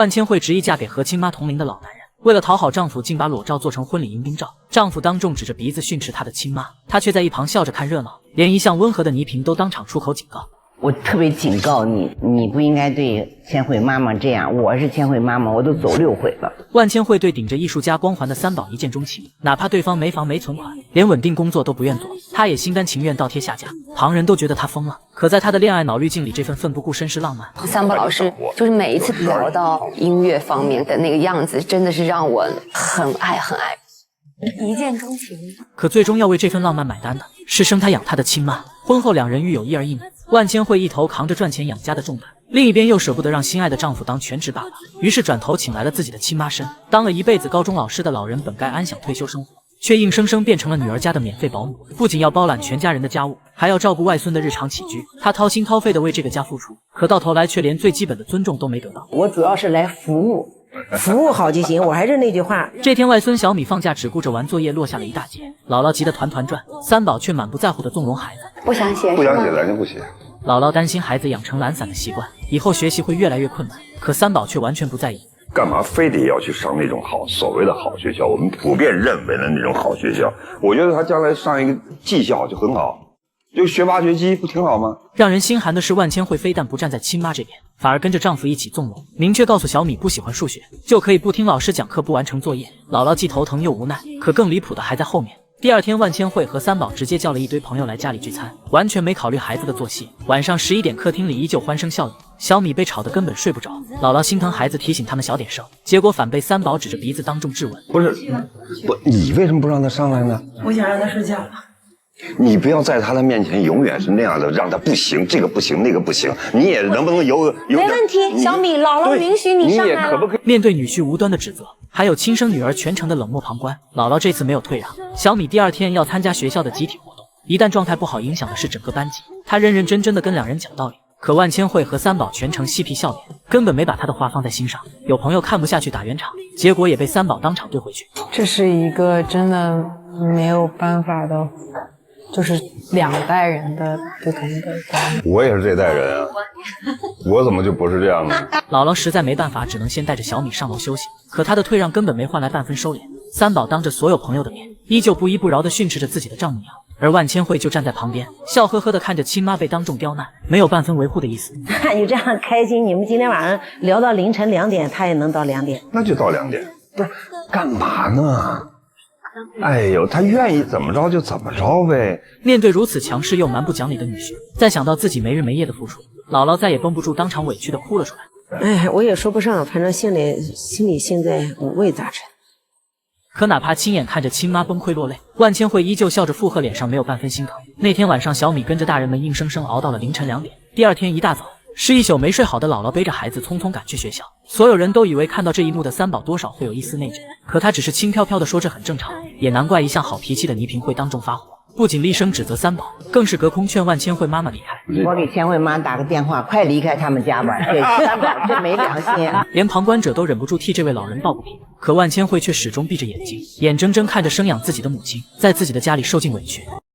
万千惠执意嫁给和亲妈同龄的老男人，为了讨好丈夫，竟把裸照做成婚礼迎宾照。丈夫当众指着鼻子训斥她的亲妈，她却在一旁笑着看热闹，连一向温和的倪萍都当场出口警告。我特别警告你，你不应该对千惠妈妈这样。我是千惠妈妈，我都走6回了。万千惠对顶着艺术家光环的三宝一见钟情，哪怕对方没房没存款，连稳定工作都不愿做，她也心甘情愿倒贴下嫁。旁人都觉得她疯了，可在她的恋爱脑滤镜里，这份奋不顾身是浪漫。三宝老师就是每一次聊到音乐方面的那个样子，真的是让我很爱很爱。一见钟情，可最终要为这份浪漫买单的是生她养她的亲妈。婚后两人育有1儿1女，万千惠一头扛着赚钱养家的重担，另一边又舍不得让心爱的丈夫当全职爸爸，于是转头请来了自己的亲妈生。当了一辈子高中老师的老人本该安享退休生活，却硬生生变成了女儿家的免费保姆，不仅要包揽全家人的家务，还要照顾外孙的日常起居。她掏心掏肺地为这个家付出，可到头来却连最基本的尊重都没得到。我主要是来服务，服务好就行。我还是那句话，这天外孙小米放假只顾着玩作业，落下了一大截，姥姥急得团团转，三宝却满不在乎地纵容孩子。不想写，不想写咱就不写。姥姥担心孩子养成懒散的习惯，以后学习会越来越困难，可三宝却完全不在意。干嘛非得要去上那种所谓的好学校？我们普遍认为的那种好学校，我觉得他将来上一个技校就很好，就学挖掘机不挺好吗？让人心寒的是，万千惠非但不站在亲妈这边，反而跟着丈夫一起纵容，明确告诉小米不喜欢数学就可以不听老师讲课，不完成作业。姥姥既头疼又无奈，可更离谱的还在后面。第二天，万千惠和三宝直接叫了一堆朋友来家里聚餐，完全没考虑孩子的作息。晚上11点，客厅里依旧欢声笑语，小米被吵得根本睡不着。姥姥心疼孩子，提醒他们小点声，结果反被三宝指着鼻子当众质问。不是，你为什么不让他上来呢？我想让他睡觉了。你不要在他的面前永远是那样的，让他不行，这个不行，那个不行。你也能不能有没问题，小米，姥姥允许你上来了。你也可不可以？面对女婿无端的指责，还有亲生女儿全程的冷漠旁观，姥姥这次没有退让。小米第二天要参加学校的集体活动，一旦状态不好，影响的是整个班级。她认认真真的跟两人讲道理，可万千惠和三宝全程嬉皮笑脸，根本没把她的话放在心上。有朋友看不下去打圆场，结果也被三宝当场怼回去。这是一个真的没有办法的，就是2代人的不同的观念。我也是这代人啊，我怎么就不是这样呢？姥姥实在没办法，只能先带着小米上楼休息。可她的退让根本没换来半分收敛。三宝当着所有朋友的面，依旧不依不饶地训斥着自己的丈母娘，而万千惠就站在旁边，笑呵呵地看着亲妈被当众刁难，没有半分维护的意思。那你这样开心，你们今天晚上聊到凌晨2点，他也能到2点，那就到2点，不是干嘛呢？哎呦，他愿意怎么着就怎么着呗。面对如此强势又蛮不讲理的女婿，再想到自己没日没夜的付出，姥姥再也绷不住，当场委屈的哭了出来。哎，我也说不上，反正心里现在五味杂陈。可哪怕亲眼看着亲妈崩溃落泪，万千惠依旧笑着附和，脸上没有半分心疼。那天晚上，小米跟着大人们硬生生熬到了凌晨2点。第二天一大早，是一宿没睡好的姥姥背着孩子匆匆赶去学校。所有人都以为看到这一幕的三宝多少会有一丝内疚，可他只是轻飘飘地说这很正常，也难怪一向好脾气的倪萍会当众发火，不仅厉声指责三宝，更是隔空劝万千惠妈妈离开。我给千惠妈打个电话，快离开他们家吧，这三宝真没良心。连旁观者都忍不住替这位老人抱不平，可万千惠却始终闭着眼睛，眼睁睁看着生养自己的母亲在自己的家里受尽委屈。